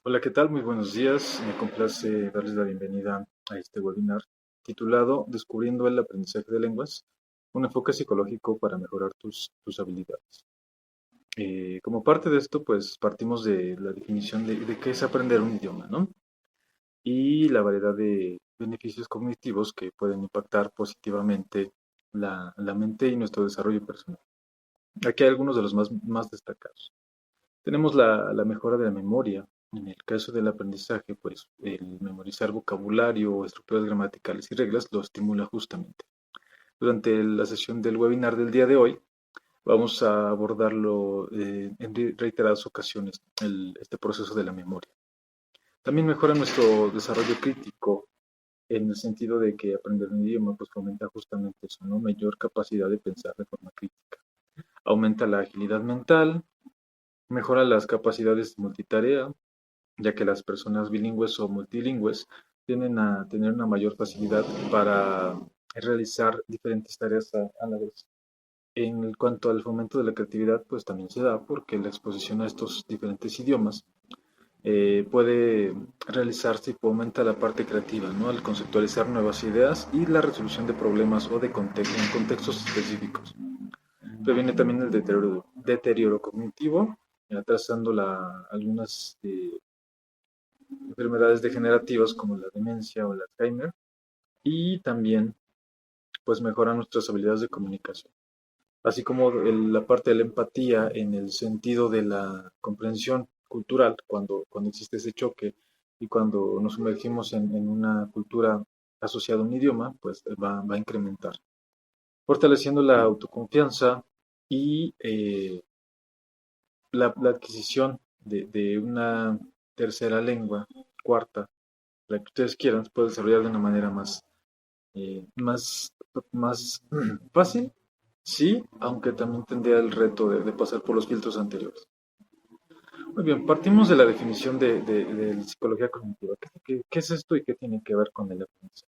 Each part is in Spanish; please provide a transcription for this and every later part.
Hola, ¿qué tal? Muy buenos días. Me complace darles la bienvenida a este webinar titulado Descubriendo el aprendizaje de lenguas, un enfoque psicológico para mejorar tus habilidades. Como parte de esto, pues partimos de la definición de qué es aprender un idioma, ¿no? Y la variedad de beneficios cognitivos que pueden impactar positivamente la mente y nuestro desarrollo personal. Aquí hay algunos de los más destacados. Tenemos la mejora de la memoria. En el caso del aprendizaje, pues el memorizar vocabulario, estructuras gramaticales y reglas lo estimula justamente. Durante la sesión del webinar del día de hoy, vamos a abordarlo en reiteradas ocasiones, este proceso de la memoria. También mejora nuestro desarrollo crítico en el sentido de que aprender un idioma pues fomenta justamente eso, ¿no? Mayor capacidad de pensar de forma crítica. Aumenta la agilidad mental, mejora las capacidades de multitarea, ya que las personas bilingües o multilingües tienden a tener una mayor facilidad para realizar diferentes tareas a la vez. En cuanto al fomento de la creatividad, pues también se da porque la exposición a estos diferentes idiomas puede realizarse y fomenta la parte creativa, ¿no? Al conceptualizar nuevas ideas y la resolución de problemas o de en contextos específicos. Previene también el deterioro cognitivo, atrasando algunas enfermedades degenerativas como la demencia o el Alzheimer y también pues mejora nuestras habilidades de comunicación, así como la parte de la empatía en el sentido de la comprensión cultural cuando existe ese choque y cuando nos sumergimos en una cultura asociada a un idioma, pues va a incrementar, fortaleciendo la autoconfianza y la adquisición de una tercera lengua, cuarta, la que ustedes quieran, se puede desarrollar de una manera más, más fácil, sí, aunque también tendría el reto de pasar por los filtros anteriores. Muy bien, partimos de la definición de la psicología cognitiva. ¿Qué es esto y qué tiene que ver con el aprendizaje?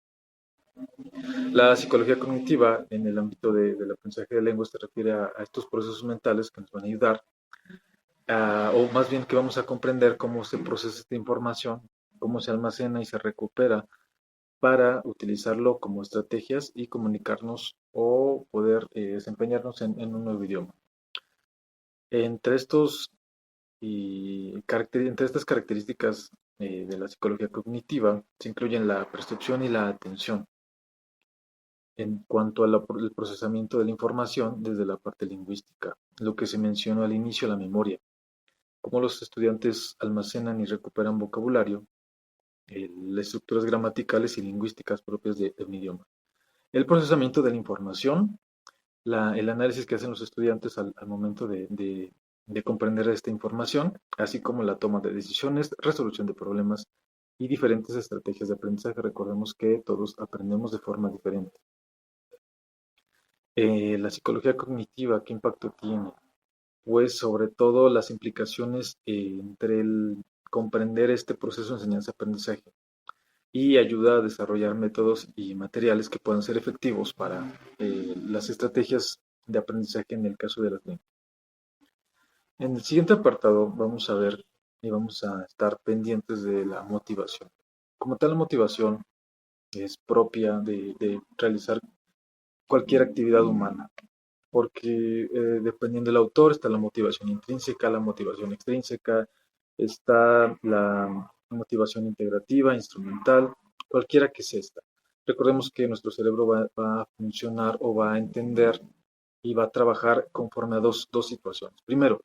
La psicología cognitiva en el ámbito del aprendizaje de lenguas se refiere a estos procesos mentales que nos van a ayudar, o más bien que vamos a comprender cómo se procesa esta información, cómo se almacena y se recupera para utilizarlo como estrategias y comunicarnos o poder desempeñarnos en un nuevo idioma. Entre, estos, entre estas características de la psicología cognitiva se incluyen la percepción y la atención en cuanto al procesamiento de la información desde la parte lingüística, lo que se mencionó al inicio, la memoria, cómo los estudiantes almacenan y recuperan vocabulario, las estructuras gramaticales y lingüísticas propias de un idioma. El procesamiento de la información, el análisis que hacen los estudiantes al momento de comprender esta información, así como la toma de decisiones, resolución de problemas y diferentes estrategias de aprendizaje. Recordemos que todos aprendemos de forma diferente. La psicología cognitiva, ¿qué impacto tiene? Pues sobre todo las implicaciones entre el comprender este proceso de enseñanza-aprendizaje y ayuda a desarrollar métodos y materiales que puedan ser efectivos para las estrategias de aprendizaje en el caso de las lenguas. En el siguiente apartado vamos a ver y vamos a estar pendientes de la motivación. Como tal, la motivación es propia de realizar cualquier actividad humana, porque dependiendo del autor está la motivación intrínseca, la motivación extrínseca, está la motivación integrativa, instrumental, cualquiera que sea esta. Recordemos que nuestro cerebro va a funcionar o va a entender y va a trabajar conforme a dos situaciones. Primero,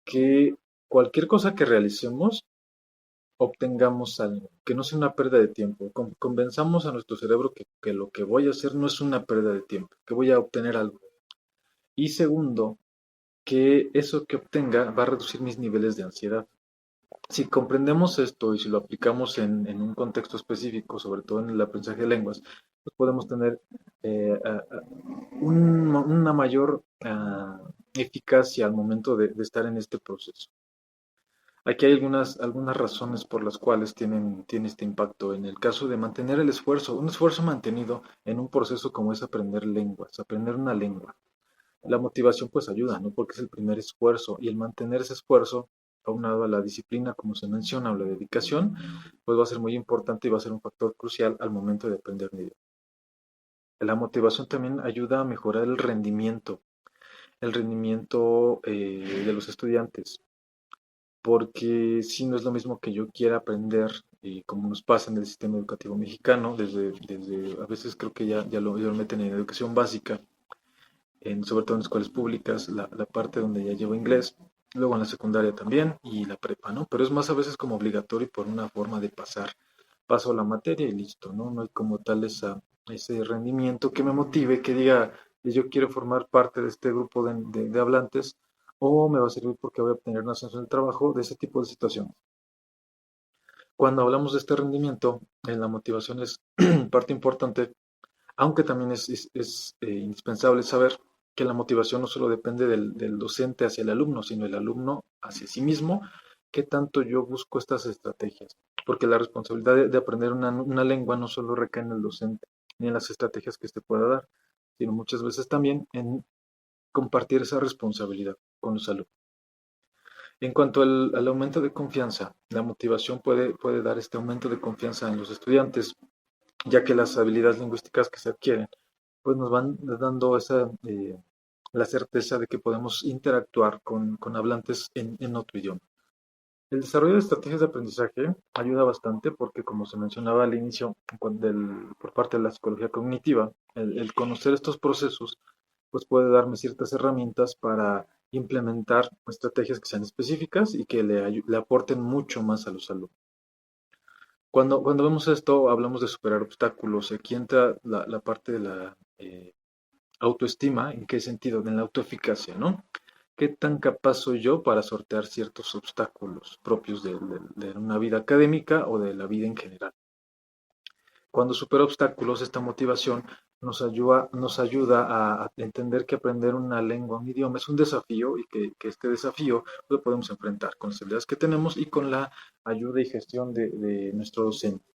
que cualquier cosa que realicemos obtengamos algo, que no sea una pérdida de tiempo. Convenzamos a nuestro cerebro que lo que voy a hacer no es una pérdida de tiempo, que voy a obtener algo. Y segundo, que eso que obtenga va a reducir mis niveles de ansiedad. Si comprendemos esto y si lo aplicamos en un contexto específico, sobre todo en el aprendizaje de lenguas, pues podemos tener una mayor eficacia al momento de estar en este proceso. Aquí hay algunas razones por las cuales tiene este impacto. En el caso de mantener el esfuerzo, un esfuerzo mantenido en un proceso como es aprender lenguas, aprender una lengua. La motivación pues ayuda, ¿no? Porque es el primer esfuerzo y el mantener ese esfuerzo aunado a la disciplina, como se menciona, o la dedicación, pues va a ser muy importante y va a ser un factor crucial al momento de aprender un idioma. La motivación también ayuda a mejorar el rendimiento de los estudiantes, porque si no es lo mismo que yo quiera aprender, como nos pasa en el sistema educativo mexicano, desde a veces creo que ya lo meten en educación básica, sobre todo en escuelas públicas, la parte donde ya llevo inglés, luego en la secundaria también y la prepa, ¿no? Pero es más a veces como obligatorio por una forma de paso la materia y listo, ¿no? No hay como tal ese rendimiento que me motive, que diga, yo quiero formar parte de este grupo de hablantes o me va a servir porque voy a obtener una ascenso en el trabajo, de ese tipo de situaciones. Cuando hablamos de este rendimiento, la motivación es parte importante, aunque también es indispensable saber que la motivación no solo depende del docente hacia el alumno, sino el alumno hacia sí mismo, qué tanto yo busco estas estrategias. Porque la responsabilidad de aprender una lengua no solo recae en el docente, ni en las estrategias que éste pueda dar, sino muchas veces también en compartir esa responsabilidad con los alumnos. En cuanto al aumento de confianza, la motivación puede dar este aumento de confianza en los estudiantes, ya que las habilidades lingüísticas que se adquieren pues nos van dando la certeza de que podemos interactuar con hablantes en otro idioma. El desarrollo de estrategias de aprendizaje ayuda bastante porque, como se mencionaba al inicio por parte de la psicología cognitiva, el conocer estos procesos pues puede darme ciertas herramientas para implementar estrategias que sean específicas y que le aporten mucho más a los alumnos. Cuando vemos esto, hablamos de superar obstáculos. Aquí entra la parte de la autoestima. ¿En qué sentido? En la autoeficacia, ¿no? ¿Qué tan capaz soy yo para sortear ciertos obstáculos propios de una vida académica o de la vida en general? Cuando supero obstáculos, esta motivación nos ayuda a entender que aprender una lengua, un idioma, es un desafío y que este desafío lo podemos enfrentar con las habilidades que tenemos y con la ayuda y gestión de nuestro docente,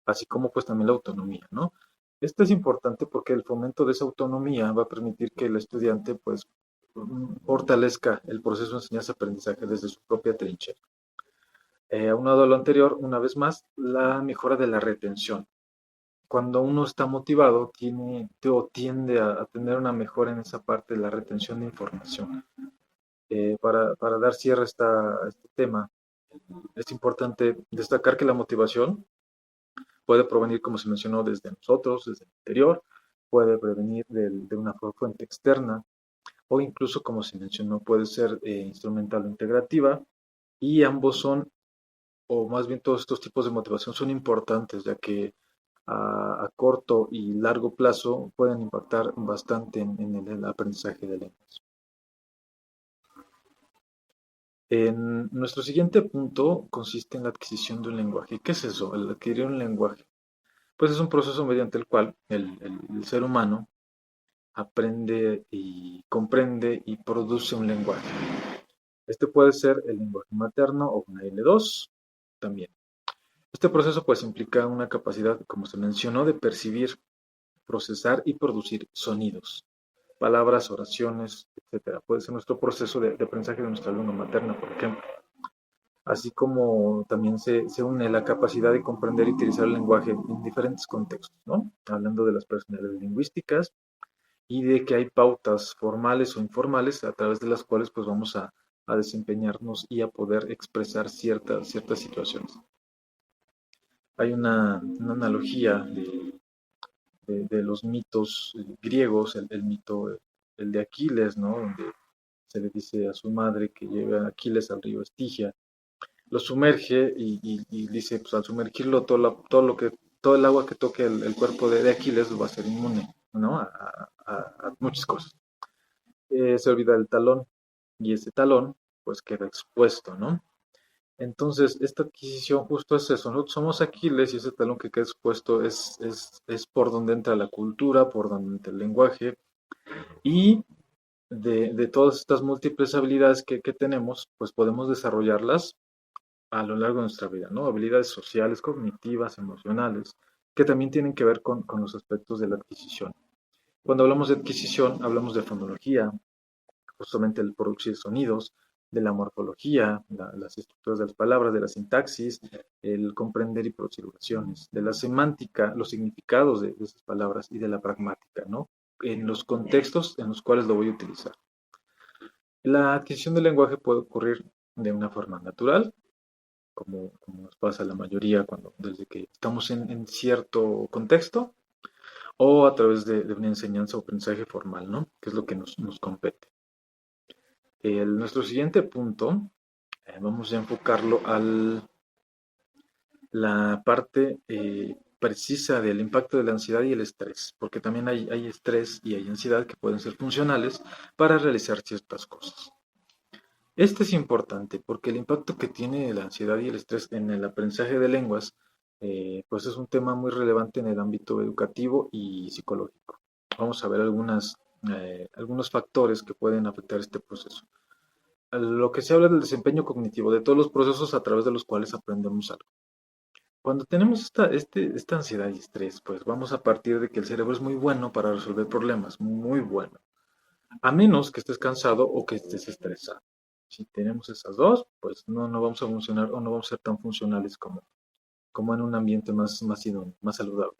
así como pues también la autonomía, ¿no? Esto es importante porque el fomento de esa autonomía va a permitir que el estudiante pues fortalezca el proceso de enseñanza-aprendizaje desde su propia trinchera. Aunado a lo anterior, una vez más, la mejora de la retención. Cuando uno está motivado, tiende a tener una mejora en esa parte de la retención de información. Para dar cierre a este tema, es importante destacar que la motivación puede provenir, como se mencionó, desde nosotros, desde el interior, puede prevenir de una fuente externa, o incluso, como se mencionó, puede ser instrumental o integrativa, y ambos son, o más bien todos estos tipos de motivación son importantes, ya que a corto y largo plazo pueden impactar bastante en el aprendizaje de lenguas. Nuestro siguiente punto consiste en la adquisición de un lenguaje. ¿Qué es eso? El adquirir un lenguaje. Pues es un proceso mediante el cual el ser humano aprende y comprende y produce un lenguaje. Este puede ser el lenguaje materno o una L2 también. Este proceso pues implica una capacidad, como se mencionó, de percibir, procesar y producir sonidos, palabras, oraciones, etcétera. Puede ser nuestro proceso de aprendizaje de nuestra lengua materna, por ejemplo. Así como también se une la capacidad de comprender y utilizar el lenguaje en diferentes contextos, ¿no? Hablando de las personalidades lingüísticas y de que hay pautas formales o informales a través de las cuales pues vamos a desempeñarnos y a poder expresar ciertas situaciones. Hay una analogía de los mitos griegos, el mito, el de Aquiles, ¿no? Donde se le dice a su madre que lleve a Aquiles al río Estigia, lo sumerge y dice, pues al sumergirlo todo el agua que toque el cuerpo de Aquiles va a ser inmune, ¿no? A muchas cosas. Se olvida del talón y ese talón pues queda expuesto, ¿no? Entonces, esta adquisición justo es eso. Nosotros somos Aquiles y ese talón que queda expuesto es por donde entra la cultura, por donde entra el lenguaje y de todas estas múltiples habilidades que tenemos, pues podemos desarrollarlas a lo largo de nuestra vida, ¿no? Habilidades sociales, cognitivas, emocionales, que también tienen que ver con los aspectos de la adquisición. Cuando hablamos de adquisición, hablamos de fonología, justamente el producir sonidos, de la morfología, las estructuras de las palabras, de la sintaxis, el comprender y producir oraciones, de la semántica, los significados de esas palabras y de la pragmática, ¿no? En los contextos en los cuales lo voy a utilizar. La adquisición del lenguaje puede ocurrir de una forma natural, como nos pasa a la mayoría desde que estamos en cierto contexto, o a través de una enseñanza o aprendizaje formal, ¿no? Que es lo que nos compete. Nuestro siguiente punto, vamos a enfocarlo a la parte precisa del impacto de la ansiedad y el estrés, porque también hay estrés y hay ansiedad que pueden ser funcionales para realizar ciertas cosas. Este es importante porque el impacto que tiene la ansiedad y el estrés en el aprendizaje de lenguas, pues es un tema muy relevante en el ámbito educativo y psicológico. Vamos a ver algunos factores que pueden afectar este proceso. Lo que se habla del desempeño cognitivo, de todos los procesos a través de los cuales aprendemos algo. Cuando tenemos esta ansiedad y estrés, pues vamos a partir de que el cerebro es muy bueno para resolver problemas, muy bueno, a menos que estés cansado o que estés estresado. Si tenemos esas dos, pues no vamos a funcionar o no vamos a ser tan funcionales como en un ambiente más idóneo, más saludable.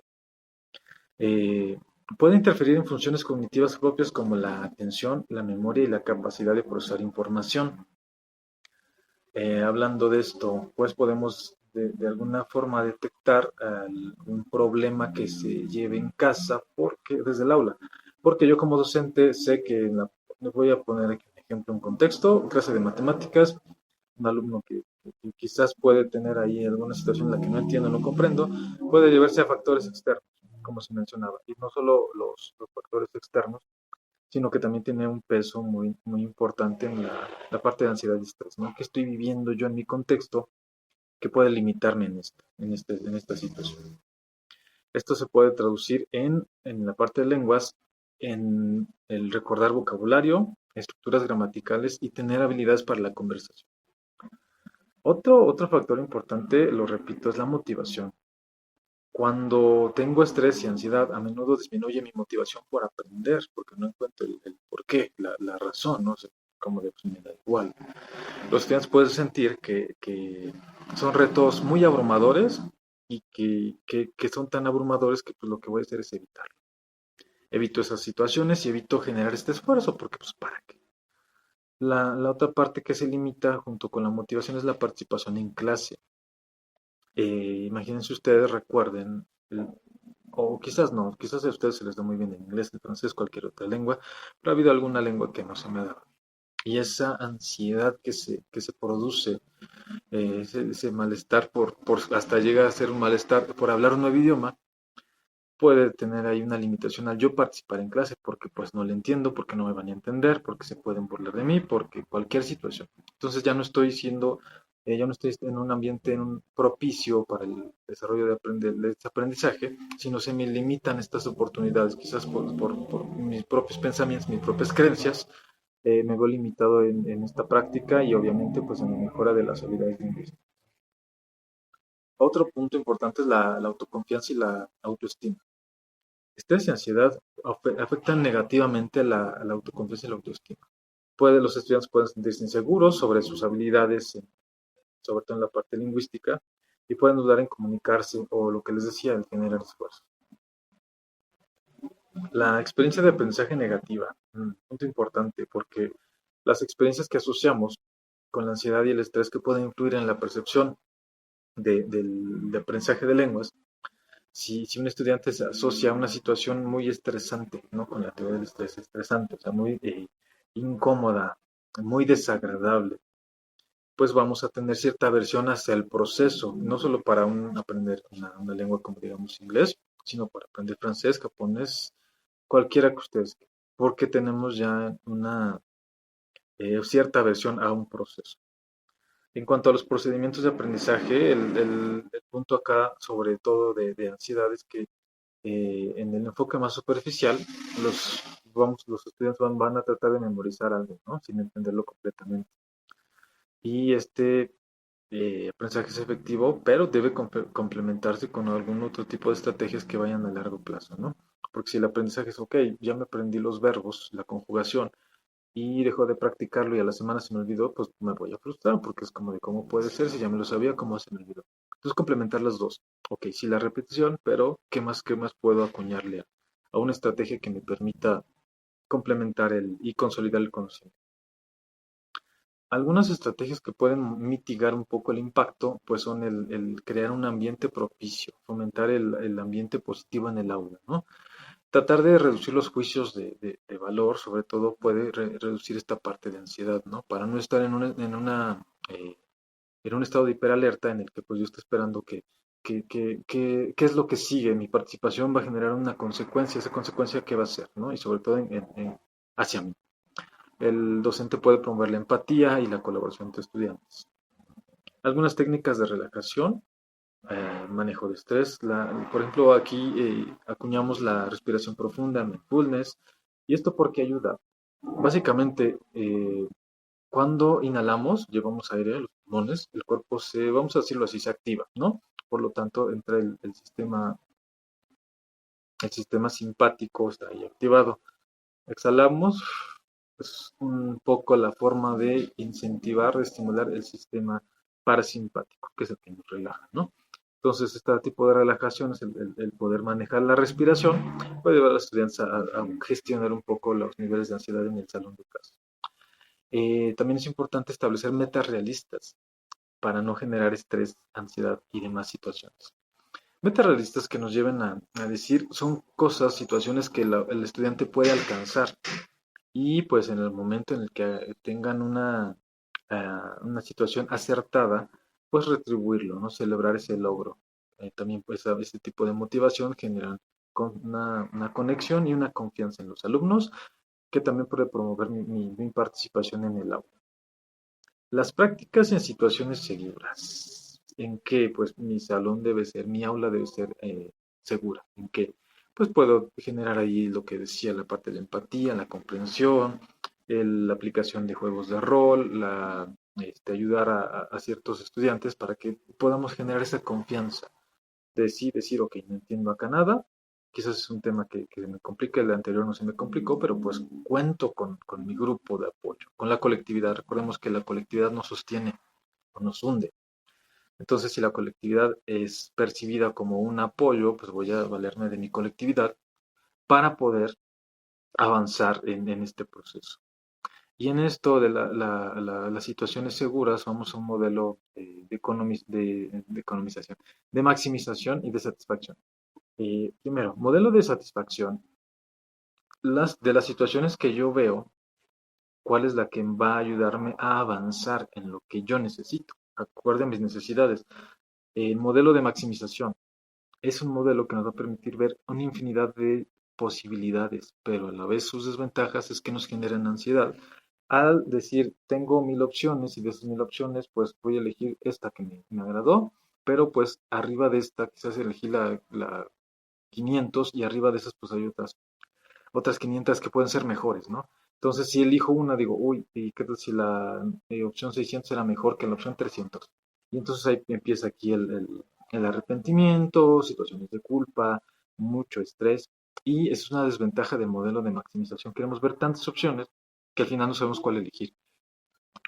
Eh, Puede interferir en funciones cognitivas propias como la atención, la memoria y la capacidad de procesar información. Hablando de esto, pues podemos de alguna forma detectar algún problema que se lleve en casa desde el aula. Porque yo como docente sé que voy a poner aquí un ejemplo, un contexto, clase de matemáticas, un alumno que quizás puede tener ahí alguna situación en la que no entiendo, no comprendo, puede deberse a factores externos, como se mencionaba, y no solo los factores externos, sino que también tiene un peso muy importante en la parte de ansiedad y estrés, ¿no? ¿Qué estoy viviendo yo en mi contexto que puede limitarme en esta situación? Esto se puede traducir en la parte de lenguas, en el recordar vocabulario, estructuras gramaticales y tener habilidades para la conversación. Otro factor importante, lo repito, es la motivación. Cuando tengo estrés y ansiedad, a menudo disminuye mi motivación por aprender, porque no encuentro el por qué, la razón, no sé cómo me da igual. Los estudiantes pueden sentir que son retos muy abrumadores y que son tan abrumadores que pues, lo que voy a hacer es evitarlo. Evito esas situaciones y evito generar este esfuerzo, porque pues ¿para qué? La otra parte que se limita junto con la motivación es la participación en clase. Imagínense ustedes, recuerden, o quizás no, quizás a ustedes se les da muy bien el inglés, el francés, cualquier otra lengua, pero ha habido alguna lengua que no se me ha dado. Y esa ansiedad que se produce, ese malestar hasta llega a ser un malestar por hablar un nuevo idioma, puede tener ahí una limitación al yo participar en clase, porque pues no le entiendo, porque no me van a entender, porque se pueden burlar de mí, porque cualquier situación. Entonces ya no estoy en un ambiente propicio para el desarrollo de este aprendizaje, sino se me limitan estas oportunidades, quizás por mis propios pensamientos, mis propias creencias, me veo limitado en esta práctica y obviamente pues en la mejora de las habilidades lingüísticas. Otro punto importante es la autoconfianza y la autoestima. Estrés y ansiedad afectan negativamente la autoconfianza y la autoestima. Los estudiantes pueden sentirse inseguros sobre sus habilidades, sobre todo en la parte lingüística, y pueden dudar en comunicarse o lo que les decía, en generar esfuerzo. La experiencia de aprendizaje negativa, punto importante, porque las experiencias que asociamos con la ansiedad y el estrés que pueden influir en la percepción de aprendizaje de lenguas. Si un estudiante se asocia a una situación muy estresante, ¿no? Con la teoría del estrés estresante, o sea, muy incómoda, muy desagradable, pues vamos a tener cierta aversión hacia el proceso, no solo para aprender una lengua como digamos inglés, sino para aprender francés, japonés, cualquiera que ustedes, porque tenemos ya una cierta aversión a un proceso. En cuanto a los procedimientos de aprendizaje, el punto acá, sobre todo de ansiedad, es que en el enfoque más superficial, los estudiantes van a tratar de memorizar algo, ¿no? Sin entenderlo completamente. Y este aprendizaje es efectivo, pero debe complementarse con algún otro tipo de estrategias que vayan a largo plazo, ¿no? Porque si el aprendizaje es, ok, ya me aprendí los verbos, la conjugación, y dejo de practicarlo y a la semana se me olvidó, pues me voy a frustrar porque es como de cómo puede ser si ya me lo sabía, cómo se me olvidó. Entonces complementar las dos. Ok, sí la repetición, pero qué más puedo acuñarle a una estrategia que me permita complementar y consolidar el conocimiento? Algunas estrategias que pueden mitigar un poco el impacto, pues son el crear un ambiente propicio, fomentar el ambiente positivo en el aula, ¿no? Tratar de reducir los juicios de valor, sobre todo, puede reducir esta parte de ansiedad, ¿no? Para no estar en un estado de hiperalerta en el que pues yo estoy esperando qué es lo que sigue, mi participación va a generar una consecuencia, esa consecuencia qué va a ser, ¿no? Y sobre todo hacia mí. El docente puede promover la empatía y la colaboración entre estudiantes. Algunas técnicas de relajación, manejo de estrés. Por ejemplo, aquí acuñamos la respiración profunda, mindfulness. ¿Y esto por qué ayuda? Básicamente, cuando inhalamos, llevamos aire a los pulmones, el cuerpo vamos a decirlo así, se activa, ¿no? Por lo tanto, entra el sistema simpático, está ahí activado. Exhalamos, es un poco la forma de incentivar, de estimular el sistema parasimpático, que es el que nos relaja, ¿no? Entonces, este tipo de relajación es el poder manejar la respiración, puede ayudar a los estudiantes a gestionar un poco los niveles de ansiedad en el salón de clases. También es importante establecer metas realistas para no generar estrés, ansiedad y demás situaciones. Metas realistas que nos lleven a decir son cosas, situaciones que el estudiante puede alcanzar y pues en el momento en el que tengan una situación acertada, pues retribuirlo, ¿no? Celebrar ese logro. También pues este tipo de motivación generan una conexión y una confianza en los alumnos que también puede promover mi participación en el aula. Las prácticas en situaciones seguras. ¿En qué? Pues mi salón debe ser, mi aula debe ser segura. ¿En qué? Pues puedo generar ahí lo que decía, la parte de la empatía, la comprensión, la aplicación de juegos de rol, ayudar a ciertos estudiantes para que podamos generar esa confianza de sí decir, ok, no entiendo acá nada, quizás es un tema que me complica, el anterior no se me complicó, pero pues cuento con mi grupo de apoyo, con la colectividad. Recordemos que la colectividad nos sostiene o nos hunde. Entonces, si la colectividad es percibida como un apoyo, pues voy a valerme de mi colectividad para poder avanzar en este proceso. Y en esto de las situaciones seguras, vamos a un modelo de economización, de maximización y de satisfacción. Primero, modelo de satisfacción. De las situaciones que yo veo, ¿cuál es la que va a ayudarme a avanzar en lo que yo necesito? Acuerde a mis necesidades. El modelo de maximización es un modelo que nos va a permitir ver una infinidad de posibilidades, pero a la vez sus desventajas es que nos generan ansiedad. Al decir, tengo 1000 opciones y de esas 1000 opciones, pues voy a elegir esta que me agradó, pero pues arriba de esta quizás elegí la 500 y arriba de esas pues hay otras 500 que pueden ser mejores, ¿no? Entonces, si elijo una, digo, uy, ¿y qué tal si la opción 600 era mejor que la opción 300? Y entonces ahí empieza aquí el arrepentimiento, situaciones de culpa, mucho estrés, y es una desventaja del modelo de maximización. Queremos ver tantas opciones que al final no sabemos cuál elegir.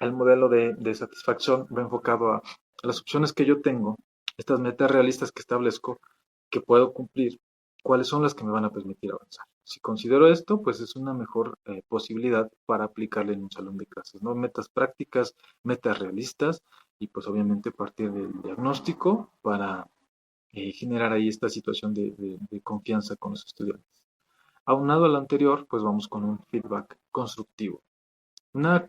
El modelo de satisfacción va enfocado a las opciones que yo tengo, estas metas realistas que establezco, que puedo cumplir, cuáles son las que me van a permitir avanzar. Si considero esto, pues es una mejor posibilidad para aplicarle en un salón de clases, ¿no? Metas prácticas, metas realistas y pues obviamente partir del diagnóstico para generar ahí esta situación de confianza con los estudiantes. Aunado al anterior, pues vamos con un feedback constructivo. Una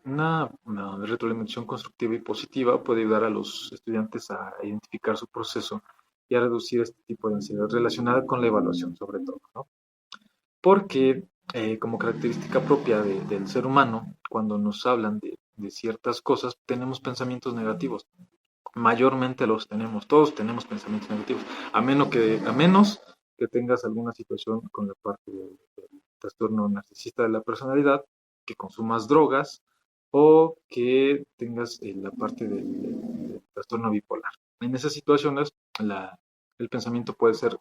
retroalimentación constructiva y positiva puede ayudar a los estudiantes a identificar su proceso y a reducir este tipo de ansiedad relacionada con la evaluación, sobre todo, ¿no? Porque como característica propia del ser humano, cuando nos hablan de ciertas cosas, tenemos pensamientos negativos. Mayormente los tenemos, todos tenemos pensamientos negativos, a menos que tengas alguna situación con la parte del trastorno narcisista de la personalidad, que consumas drogas o que tengas la parte del trastorno bipolar. En esas situaciones, el pensamiento puede ser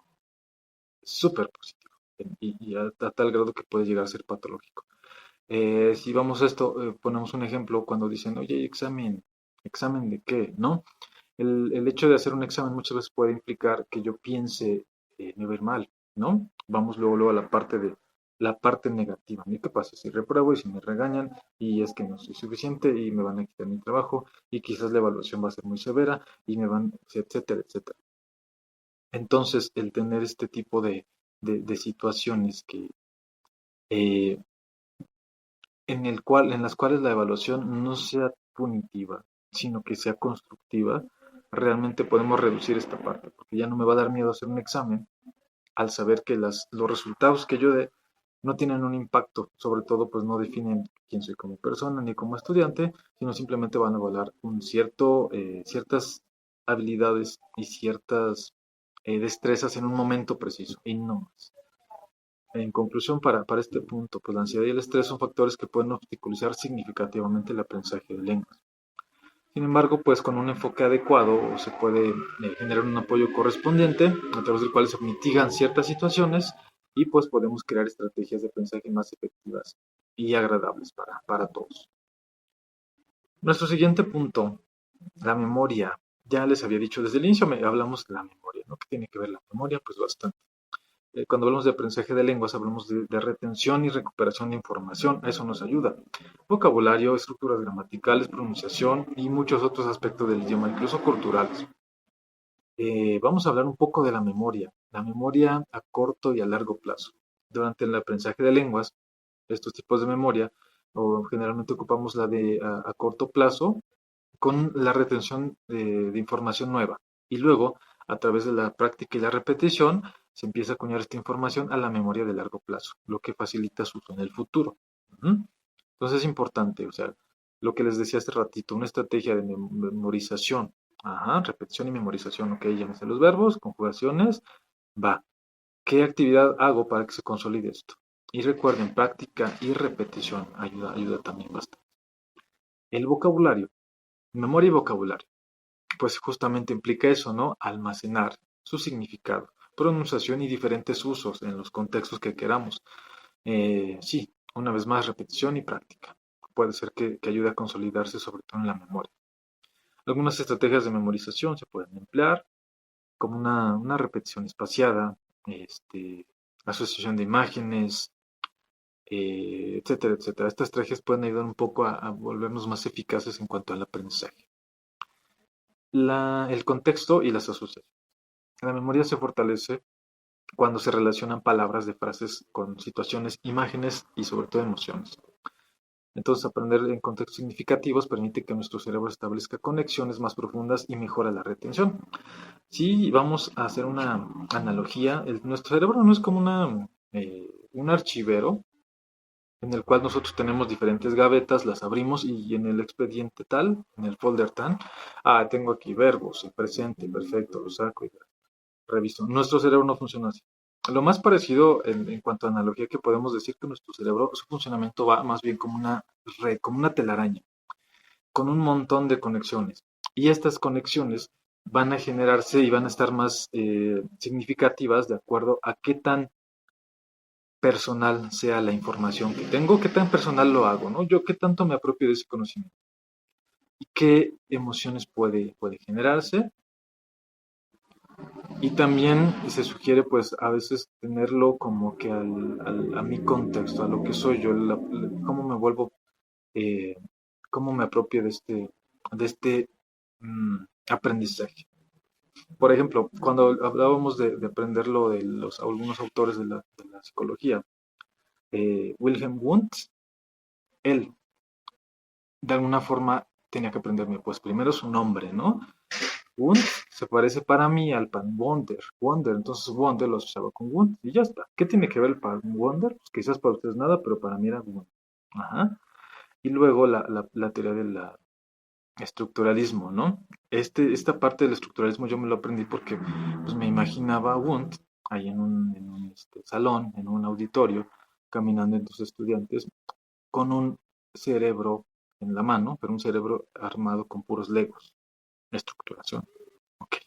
súper positivo y a tal grado que puede llegar a ser patológico. Si vamos a esto, ponemos un ejemplo cuando dicen, oye, examen, ¿examen de qué? ¿No? El hecho de hacer un examen muchas veces puede implicar que yo piense, me va a ir mal, ¿no? Vamos luego a la parte negativa. ¿Y qué pasa? Si repruebo y si me regañan y es que no soy suficiente y me van a quitar mi trabajo y quizás la evaluación va a ser muy severa y me van, etcétera, etcétera. Entonces, el tener este tipo de situaciones eh, en las cuales la evaluación no sea punitiva, sino que sea constructiva, realmente podemos reducir esta parte, porque ya no me va a dar miedo hacer un examen al saber que los resultados que yo dé no tienen un impacto, sobre todo pues no definen quién soy como persona ni como estudiante, sino simplemente van a evaluar ciertas habilidades y ciertas destrezas en un momento preciso y no más. En conclusión, para este punto, pues la ansiedad y el estrés son factores que pueden obstaculizar significativamente el aprendizaje de lenguas. Sin embargo, pues con un enfoque adecuado se puede generar un apoyo correspondiente a través del cual se mitigan ciertas situaciones y pues podemos crear estrategias de aprendizaje más efectivas y agradables para todos. Nuestro siguiente punto, la memoria. Ya les había dicho desde el inicio, hablamos de la memoria, ¿no? ¿Qué tiene que ver la memoria? Pues bastante. Cuando hablamos de aprendizaje de lenguas, hablamos de retención y recuperación de información. Eso nos ayuda. Vocabulario, estructuras gramaticales, pronunciación y muchos otros aspectos del idioma, incluso culturales. Vamos a hablar un poco de la memoria a corto y a largo plazo. Durante el aprendizaje de lenguas, estos tipos de memoria, o generalmente ocupamos la de a corto plazo con la retención de información nueva. Y luego, a través de la práctica y la repetición, se empieza a acuñar esta información a la memoria de largo plazo, lo que facilita su uso en el futuro. Entonces es importante, o sea, lo que les decía hace ratito, una estrategia de memorización. Ajá, repetición y memorización, ok, llámese los verbos, conjugaciones, va. ¿Qué actividad hago para que se consolide esto? Y recuerden, práctica y repetición ayuda también bastante. El vocabulario, memoria y vocabulario. Pues justamente implica eso, ¿no? Almacenar su significado, pronunciación y diferentes usos en los contextos que queramos. Sí, una vez más, repetición y práctica. Puede ser que ayude a consolidarse, sobre todo en la memoria. Algunas estrategias de memorización se pueden emplear, como una repetición espaciada, este, asociación de imágenes, etcétera, etcétera. Estas estrategias pueden ayudar un poco a volvernos más eficaces en cuanto al aprendizaje. El contexto y las asociaciones. La memoria se fortalece cuando se relacionan palabras de frases con situaciones, imágenes y sobre todo emociones. Entonces, aprender en contextos significativos permite que nuestro cerebro establezca conexiones más profundas y mejora la retención. Si vamos a hacer una analogía, nuestro cerebro no es como un archivero en el cual nosotros tenemos diferentes gavetas, las abrimos y en el expediente tal, en el folder tal, tengo aquí verbos, el presente, perfecto, lo saco y reviso. Nuestro cerebro no funciona así. Lo más parecido en cuanto a analogía que podemos decir que nuestro cerebro, su funcionamiento va más bien como una red, como una telaraña, con un montón de conexiones. Y estas conexiones van a generarse y van a estar más significativas de acuerdo a qué tan personal sea la información que tengo, qué tan personal lo hago, ¿no? Yo qué tanto me apropio de ese conocimiento y qué emociones puede generarse. Y también se sugiere, pues, a veces tenerlo como que a mi contexto, a lo que soy yo, cómo me vuelvo, eh, cómo me apropio de este aprendizaje. Por ejemplo, cuando hablábamos de aprender lo de algunos autores de la psicología, Wilhelm Wundt, él de alguna forma tenía que aprenderme, pues primero su nombre, ¿no? Wundt se parece para mí al pan Wonder, entonces Wonder lo asociaba con Wundt y ya está. ¿Qué tiene que ver el pan Wonder? Pues quizás para ustedes nada, pero para mí era Wundt. Ajá. Y luego la teoría del estructuralismo, ¿no? Esta parte del estructuralismo yo me lo aprendí porque pues, me imaginaba a Wundt ahí en un salón, en un auditorio, caminando entre sus estudiantes, con un cerebro en la mano, pero un cerebro armado con puros legos. Estructuración. Ok.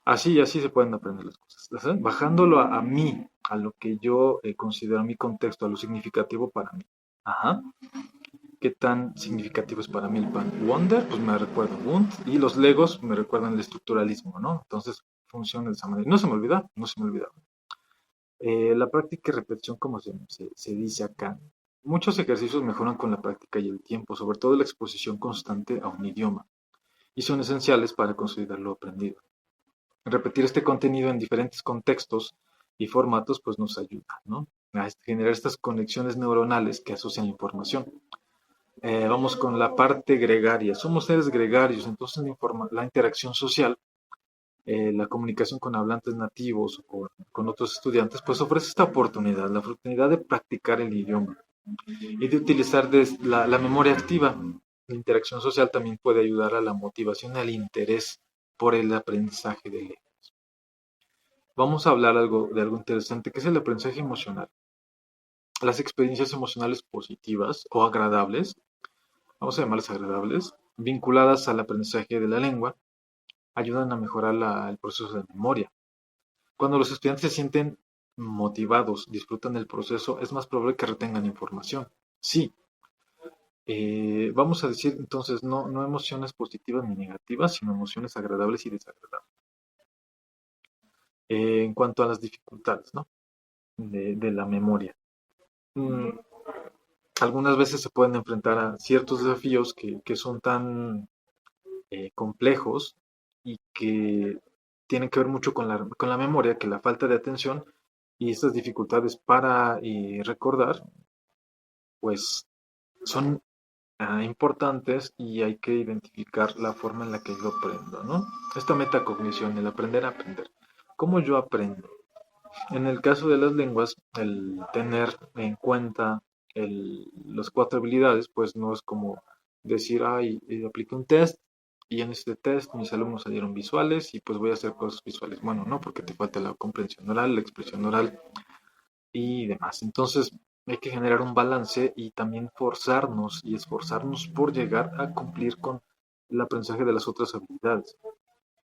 Así se pueden aprender las cosas. Bajándolo a mí, a lo que yo considero mi contexto, a lo significativo para mí. Ajá. ¿Qué tan significativo es para mí el pan? Wonder, pues me recuerda Wund, y los Legos me recuerdan el estructuralismo, ¿no? Entonces funciona de esa manera. Y no se me olvida, no se me olvida. La práctica y repetición, como se dice acá, muchos ejercicios mejoran con la práctica y el tiempo, sobre todo la exposición constante a un idioma, y son esenciales para consolidar lo aprendido. Repetir este contenido en diferentes contextos y formatos, pues nos ayuda, ¿no? A generar estas conexiones neuronales que asocian la información. Vamos con la parte gregaria. Somos seres gregarios, entonces la interacción social, la comunicación con hablantes nativos o con otros estudiantes, pues ofrece esta oportunidad, la oportunidad de practicar el idioma y de utilizar la memoria activa. La interacción social también puede ayudar a la motivación y al interés por el aprendizaje de lengua. Vamos a hablar de algo interesante, que es el aprendizaje emocional. Las experiencias emocionales positivas o agradables, vamos a llamarlas agradables, vinculadas al aprendizaje de la lengua, ayudan a mejorar el proceso de memoria. Cuando los estudiantes se sienten motivados, disfrutan del proceso, es más probable que retengan información. Sí, vamos a decir entonces no emociones positivas ni negativas, sino emociones agradables y desagradables. En cuanto a las dificultades, ¿no? De la memoria. Mm, Algunas veces se pueden enfrentar a ciertos desafíos que son tan complejos y que tienen que ver mucho con la memoria, que la falta de atención y estas dificultades para recordar, pues son importantes y hay que identificar la forma en la que yo aprendo, ¿no? Esta metacognición, el aprender a aprender. ¿Cómo yo aprendo? En el caso de las lenguas, el tener en cuenta las cuatro habilidades, pues no es como decir, ay, apliqué un test y en este test mis alumnos salieron visuales y pues voy a hacer cosas visuales. Bueno, no, porque te falta la comprensión oral, la expresión oral y demás. Entonces, hay que generar un balance y también forzarnos y esforzarnos por llegar a cumplir con el aprendizaje de las otras habilidades.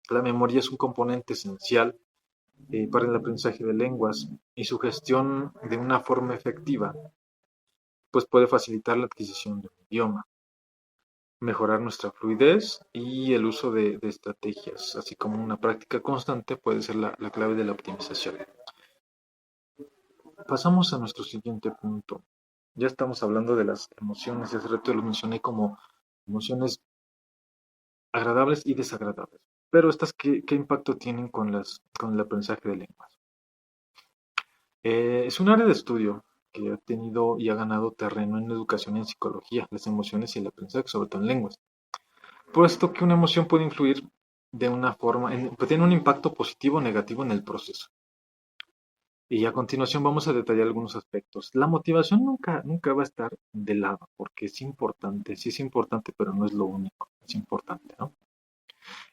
La memoria es un componente esencial para el aprendizaje de lenguas y su gestión de una forma efectiva, pues puede facilitar la adquisición de un idioma, mejorar nuestra fluidez y el uso de estrategias, así como una práctica constante puede ser la clave de la optimización. Pasamos a nuestro siguiente punto. Ya estamos hablando de las emociones, y hace rato lo mencioné como emociones agradables y desagradables. Pero estas, ¿qué impacto tienen con el aprendizaje de lenguas? Es un área de estudio que ha tenido y ha ganado terreno en educación y en psicología, las emociones y el aprendizaje, sobre todo en lenguas. Puesto que una emoción puede influir de una forma, pues tiene un impacto positivo o negativo en el proceso. Y a continuación vamos a detallar algunos aspectos. La motivación nunca va a estar de lado, porque es importante, sí es importante, pero no es lo único, es importante, ¿no?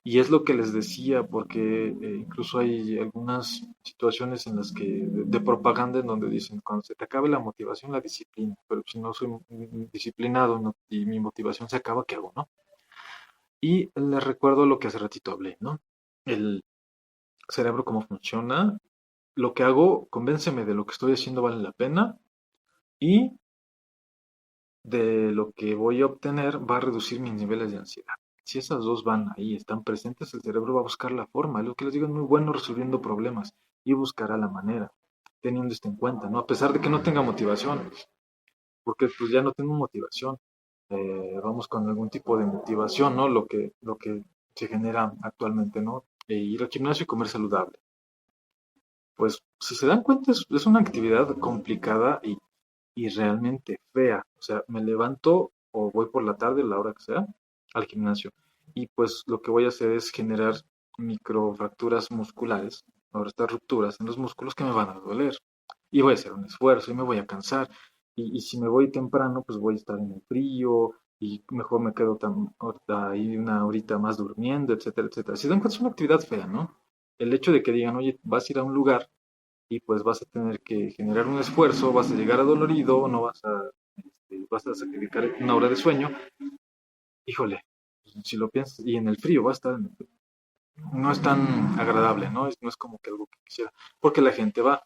Y es lo que les decía, porque incluso hay algunas situaciones en las que, de propaganda, en donde dicen, cuando se te acabe la motivación, la disciplina, pero si no soy disciplinado y mi motivación se acaba, ¿qué hago, no? Y les recuerdo lo que hace ratito hablé, ¿no? El cerebro, cómo funciona, lo que hago, convénceme de lo que estoy haciendo vale la pena y de lo que voy a obtener va a reducir mis niveles de ansiedad. Si esas dos van ahí, están presentes, el cerebro va a buscar la forma. Lo que les digo es muy bueno resolviendo problemas y buscará la manera, teniendo esto en cuenta, ¿no? A pesar de que no tenga motivación, porque pues ya no tengo motivación. Vamos con algún tipo de motivación, ¿no? Lo que se genera actualmente, ¿no? Ir al gimnasio y comer saludable. Pues si se dan cuenta es una actividad complicada y realmente fea. O sea, me levanto o voy por la tarde, la hora que sea, al gimnasio. Y pues lo que voy a hacer es generar microfracturas musculares, ahora estas rupturas en los músculos que me van a doler. Y voy a hacer un esfuerzo y me voy a cansar. Y si me voy temprano, pues voy a estar en el frío y mejor me quedo ahí una horita más durmiendo, etcétera, etcétera. Si dan cuenta, es una actividad fea, ¿no? El hecho de que digan, oye, vas a ir a un lugar y pues vas a tener que generar un esfuerzo, vas a llegar adolorido, no vas a, vas a sacrificar una hora de sueño, híjole, si lo piensas, y en el frío va a estar, no es tan agradable, ¿no? No es como que algo que quisiera, porque la gente va.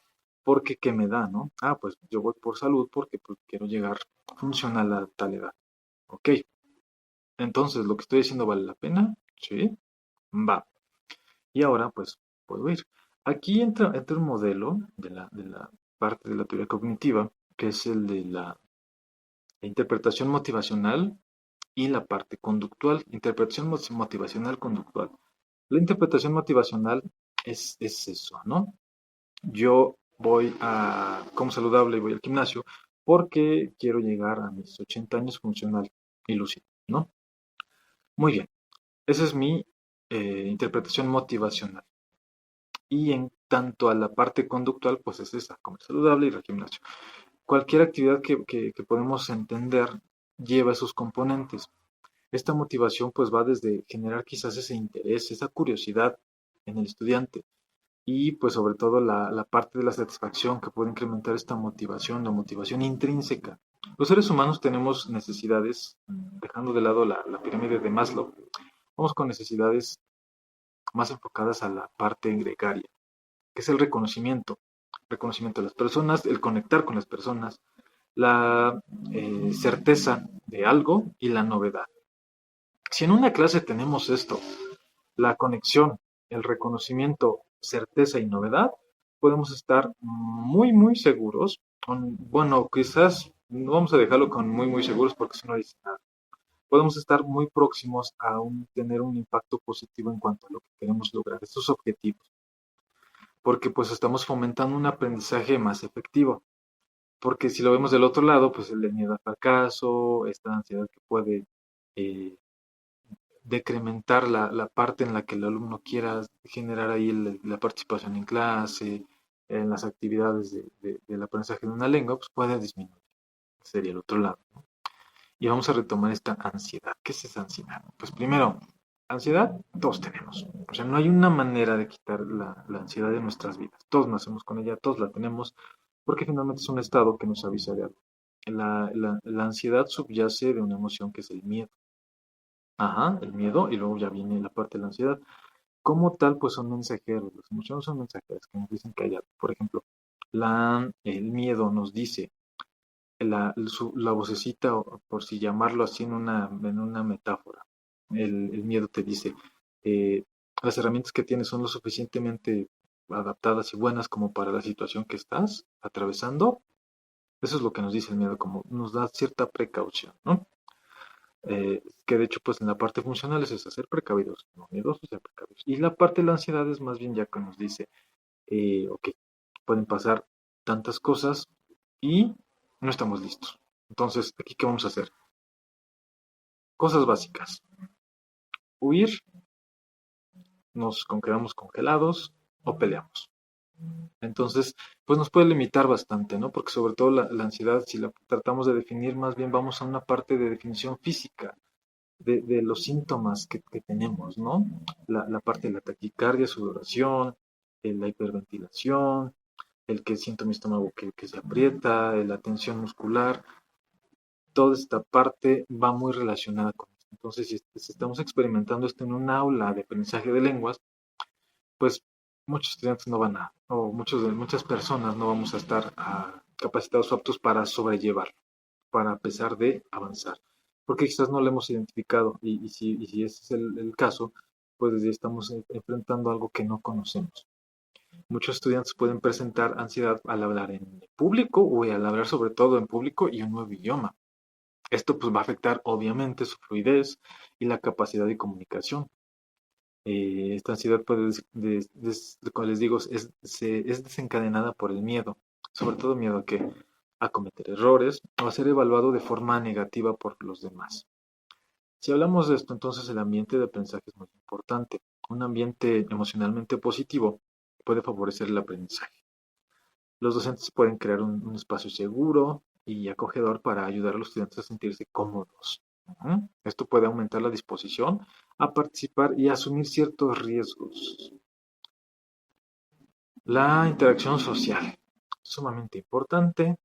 porque ¿qué me da, no? Ah, pues yo voy por salud porque pues, quiero llegar funcional a tal edad. Ok, entonces lo que estoy diciendo vale la pena, sí, va. Y ahora pues puedo ir. Aquí entra un modelo de la parte de la teoría cognitiva, que es el de la interpretación motivacional y la parte conductual. Interpretación motivacional conductual. La interpretación motivacional es eso, ¿no? Yo voy como saludable, voy al gimnasio porque quiero llegar a mis 80 años funcional y lúcido, ¿no? Muy bien, esa es mi interpretación motivacional. Y en tanto a la parte conductual, pues es esa, comer saludable y ir al gimnasio. Cualquier actividad que podemos entender lleva esos componentes. Esta motivación pues va desde generar quizás ese interés, esa curiosidad en el estudiante y pues sobre todo la parte de la satisfacción que puede incrementar esta motivación, la motivación intrínseca. Los seres humanos tenemos necesidades, dejando de lado la pirámide de Maslow, vamos con necesidades más enfocadas a la parte gregaria, que es el reconocimiento de las personas, el conectar con las personas, la certeza de algo y la novedad. Si en una clase tenemos esto, la conexión, el reconocimiento, certeza y novedad, podemos estar muy, muy seguros. Bueno, quizás no vamos a dejarlo con muy, muy seguros porque si no dice nada. Podemos estar muy próximos a tener un impacto positivo en cuanto a lo que queremos lograr, estos objetivos, porque pues estamos fomentando un aprendizaje más efectivo. Porque si lo vemos del otro lado, pues el de miedo al fracaso, esta ansiedad que puede eh, decrementar la parte en la que el alumno quiera generar ahí la participación en clase, en las actividades del aprendizaje de una lengua, pues puede disminuir. Sería el otro lado, ¿no? Y vamos a retomar esta ansiedad. ¿Qué es esa ansiedad? Pues primero, ansiedad todos tenemos. O sea, no hay una manera de quitar la ansiedad de nuestras vidas. Todos nacemos con ella, todos la tenemos, porque finalmente es un estado que nos avisa de algo. La ansiedad subyace de una emoción que es el miedo. Ajá, el miedo, y luego ya viene la parte de la ansiedad. Como tal, pues son mensajeros, las emociones son mensajeras que nos dicen que hay algo. Por ejemplo, el miedo nos dice, la vocecita, o por si llamarlo así en una metáfora, el miedo te dice, eh, las herramientas que tienes son lo suficientemente adaptadas y buenas como para la situación que estás atravesando. Eso es lo que nos dice el miedo, como nos da cierta precaución, ¿no? Que de hecho, pues en la parte funcional es eso, ser precavidos, no miedosos, ser precavidos. Y la parte de la ansiedad es más bien ya que nos dice, ok, pueden pasar tantas cosas y no estamos listos. Entonces, aquí, ¿qué vamos a hacer? Cosas básicas. Huir, nos quedamos congelados o peleamos. Entonces, pues nos puede limitar bastante, ¿no? Porque sobre todo la ansiedad, si la tratamos de definir, más bien vamos a una parte de definición física de los síntomas que tenemos, ¿no? La parte de la taquicardia, sudoración, la hiperventilación, el que siento mi estómago que se aprieta, la tensión muscular, toda esta parte va muy relacionada con esto. Entonces, si estamos experimentando esto en un aula de aprendizaje de lenguas, pues muchos estudiantes no van o muchas personas no vamos a estar capacitados o aptos para sobrellevarlo, para a pesar de avanzar. Porque quizás no lo hemos identificado y si ese es el caso, pues ya estamos enfrentando algo que no conocemos. Muchos estudiantes pueden presentar ansiedad al hablar en público o al hablar sobre todo en público y un nuevo idioma. Esto pues va a afectar obviamente su fluidez y la capacidad de comunicación. Esta ansiedad puede, como les digo, es desencadenada por el miedo, sobre todo miedo a cometer errores o a ser evaluado de forma negativa por los demás. Si hablamos de esto, entonces el ambiente de aprendizaje es muy importante. Un ambiente emocionalmente positivo puede favorecer el aprendizaje. Los docentes pueden crear un espacio seguro y acogedor para ayudar a los estudiantes a sentirse cómodos. Esto puede aumentar la disposición a participar y a asumir ciertos riesgos. La interacción social, sumamente importante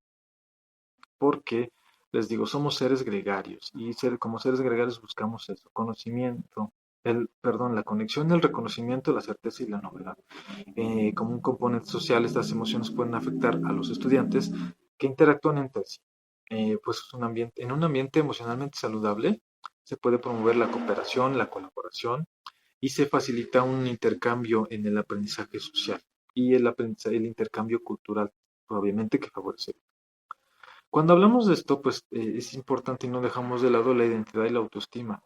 porque, les digo, somos seres gregarios y como seres gregarios buscamos eso, conocimiento, la conexión, el reconocimiento, la certeza y la novedad. Como un componente social, estas emociones pueden afectar a los estudiantes que interactúan entre sí. En un ambiente emocionalmente saludable se puede promover la cooperación, la colaboración y se facilita un intercambio en el aprendizaje social y el intercambio cultural, obviamente que favorece. Cuando hablamos de esto, pues es importante y no dejamos de lado la identidad y la autoestima.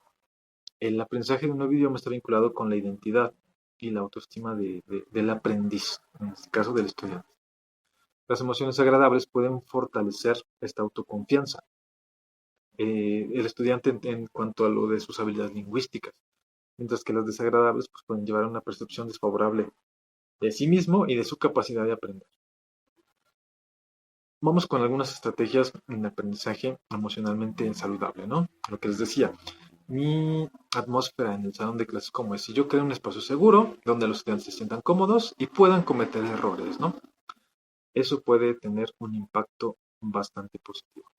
El aprendizaje de un nuevo idioma está vinculado con la identidad y la autoestima del aprendiz, en este caso del estudiante. Las emociones agradables pueden fortalecer esta autoconfianza. El estudiante en cuanto a lo de sus habilidades lingüísticas, mientras que las desagradables pues, pueden llevar a una percepción desfavorable de sí mismo y de su capacidad de aprender. Vamos con algunas estrategias en aprendizaje emocionalmente saludable, ¿no? Lo que les decía, mi atmósfera en el salón de clases como es, si yo creo un espacio seguro donde los estudiantes se sientan cómodos y puedan cometer errores, ¿no? Eso puede tener un impacto bastante positivo.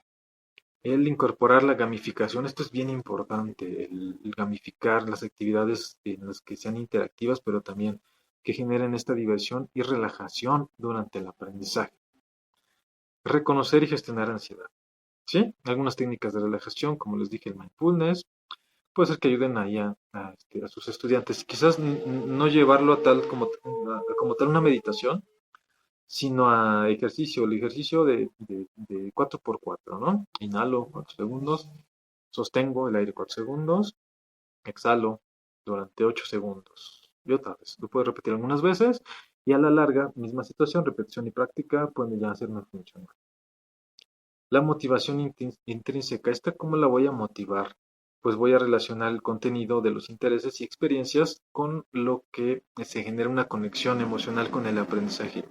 El incorporar la gamificación, esto es bien importante, el gamificar las actividades en las que sean interactivas, pero también que generen esta diversión y relajación durante el aprendizaje. Reconocer y gestionar ansiedad, ¿sí? Algunas técnicas de relajación, como les dije, el mindfulness, puede ser que ayuden ahí a sus estudiantes. Quizás no llevarlo como tal una meditación, sino a ejercicio, el ejercicio de 4x4, ¿no? Inhalo 4 segundos, sostengo el aire 4 segundos, exhalo durante 8 segundos. Y otra vez, lo puedes repetir algunas veces y a la larga, misma situación, repetición y práctica pueden ya hacernos funcionar. La motivación intrínseca, ¿esta cómo la voy a motivar? Pues voy a relacionar el contenido de los intereses y experiencias con lo que se genera una conexión emocional con el aprendizaje.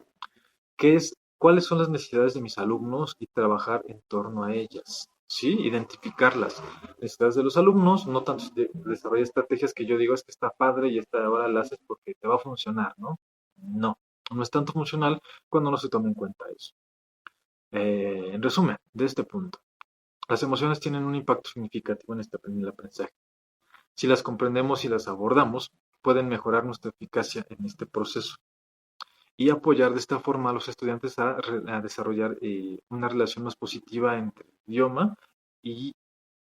¿Cuáles son las necesidades de mis alumnos y trabajar en torno a ellas? ¿Sí? Identificar las necesidades de los alumnos, no tanto desarrollar estrategias que yo digo es que está padre y esta ahora la haces porque te va a funcionar, ¿no? No, no es tanto funcional cuando no se toma en cuenta eso. En resumen, de este punto, las emociones tienen un impacto significativo en el aprendizaje. Si las comprendemos y las abordamos, pueden mejorar nuestra eficacia en este proceso y apoyar de esta forma a los estudiantes a desarrollar una relación más positiva entre el idioma y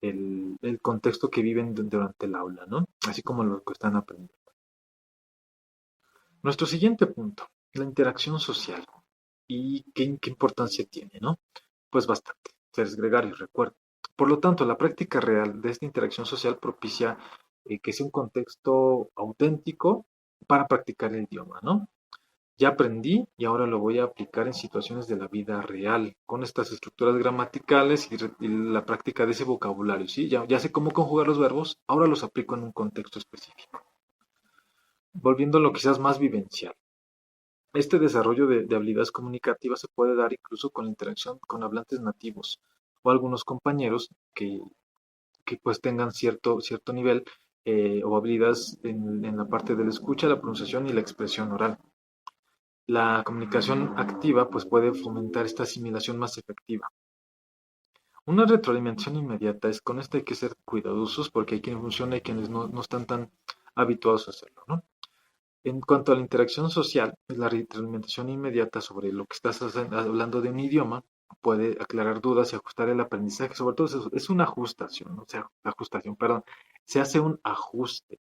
el contexto que viven durante el aula, ¿no? Así como lo que están aprendiendo. Nuestro siguiente punto, la interacción social. ¿Y qué importancia tiene, no? Pues bastante, seres gregarios, recuerdo. Por lo tanto, la práctica real de esta interacción social propicia que sea un contexto auténtico para practicar el idioma, ¿no? Ya aprendí y ahora lo voy a aplicar en situaciones de la vida real, con estas estructuras gramaticales y la práctica de ese vocabulario, ¿sí? Ya sé cómo conjugar los verbos, ahora los aplico en un contexto específico. Volviendo a lo quizás más vivencial. Este desarrollo de habilidades comunicativas se puede dar incluso con la interacción con hablantes nativos o algunos compañeros que pues tengan cierto nivel o habilidades en la parte de la escucha, la pronunciación y la expresión oral. La comunicación activa pues puede fomentar esta asimilación más efectiva. Una retroalimentación inmediata es con esta hay que ser cuidadosos porque hay quienes funciona y quienes no están tan habituados a hacerlo, ¿no? En cuanto a la interacción social, la retroalimentación inmediata sobre lo que estás hablando de un idioma puede aclarar dudas y ajustar el aprendizaje. Sobre todo es una ajustación, ¿no? O sea, ajustación, perdón. Se hace un ajuste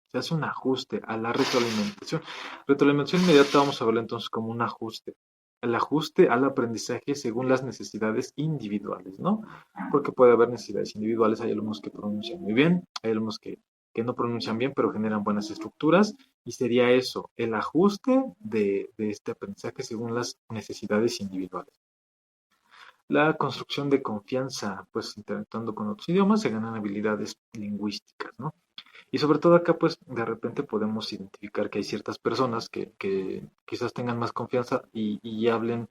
a la retroalimentación. Retroalimentación inmediata vamos a verlo entonces como un ajuste. El ajuste al aprendizaje según las necesidades individuales, ¿no? Porque puede haber necesidades individuales. Hay alumnos que pronuncian muy bien, hay alumnos que no pronuncian bien, pero generan buenas estructuras. Y sería eso, el ajuste de este aprendizaje según las necesidades individuales. La construcción de confianza, pues interactuando con otros idiomas, se ganan habilidades lingüísticas, ¿no? Y sobre todo acá, pues de repente podemos identificar que hay ciertas personas que quizás tengan más confianza y hablen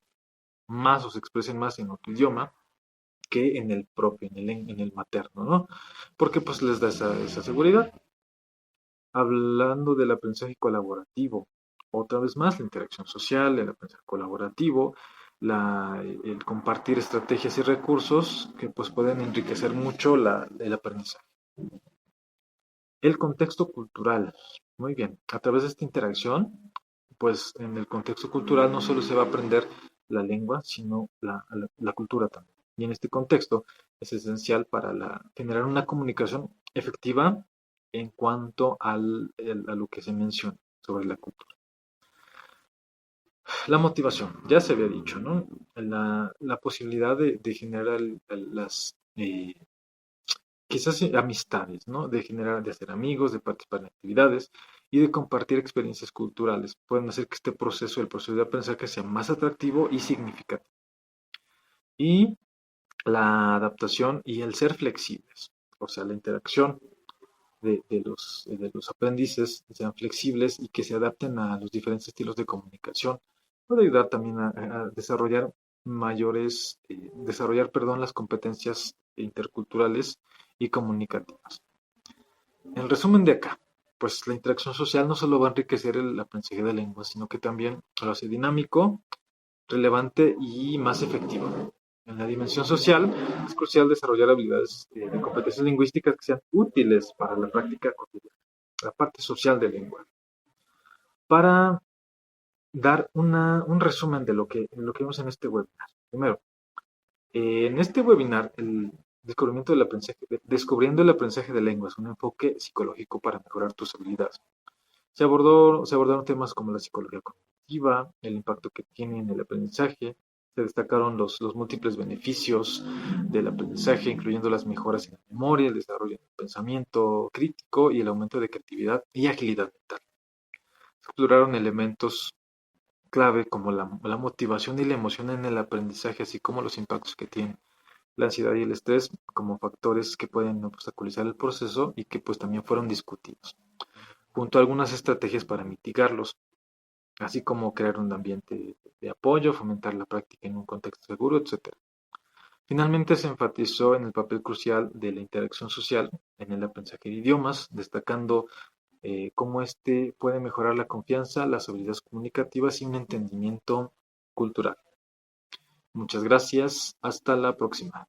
más o se expresen más en otro idioma que en el propio, en el materno, ¿no? Porque pues les da esa seguridad. Hablando del aprendizaje colaborativo, otra vez más la interacción social, el aprendizaje colaborativo, el compartir estrategias y recursos que pues pueden enriquecer mucho el aprendizaje. El contexto cultural. Muy bien. A través de esta interacción, pues en el contexto cultural no solo se va a aprender la lengua, sino la cultura también. Y en este contexto es esencial para generar una comunicación efectiva en cuanto a lo que se menciona sobre la cultura. La motivación, ya se había dicho, ¿no? La posibilidad de generar las quizás amistades, ¿no? De generar, de hacer amigos, de participar en actividades y de compartir experiencias culturales. Pueden hacer que este proceso, el proceso de aprendizaje, sea más atractivo y significativo. Y la adaptación y el ser flexibles, o sea, la interacción de los aprendices sean flexibles y que se adapten a los diferentes estilos de comunicación. Puede ayudar también a desarrollar las competencias interculturales y comunicativas. En resumen de acá, pues la interacción social no solo va a enriquecer el aprendizaje de lengua, sino que también lo hace dinámico, relevante y más efectivo. En la dimensión social es crucial desarrollar habilidades de competencias lingüísticas que sean útiles para la práctica cotidiana, la parte social del lenguaje. Para dar un resumen de lo que vimos en este webinar. Primero, en este webinar, el descubriendo el aprendizaje de lenguas, un enfoque psicológico para mejorar tus habilidades. Se abordaron temas como la psicología cognitiva, el impacto que tiene en el aprendizaje, se destacaron los múltiples beneficios del aprendizaje, incluyendo las mejoras en la memoria, el desarrollo del pensamiento crítico y el aumento de creatividad y agilidad mental. Se exploraron elementos clave como la motivación y la emoción en el aprendizaje, así como los impactos que tienen la ansiedad y el estrés como factores que pueden obstaculizar el proceso y que pues también fueron discutidos, junto a algunas estrategias para mitigarlos, así como crear un ambiente de apoyo, fomentar la práctica en un contexto seguro, etc. Finalmente se enfatizó en el papel crucial de la interacción social en el aprendizaje de idiomas, destacando cómo éste puede mejorar la confianza, las habilidades comunicativas y un entendimiento cultural. Muchas gracias, hasta la próxima.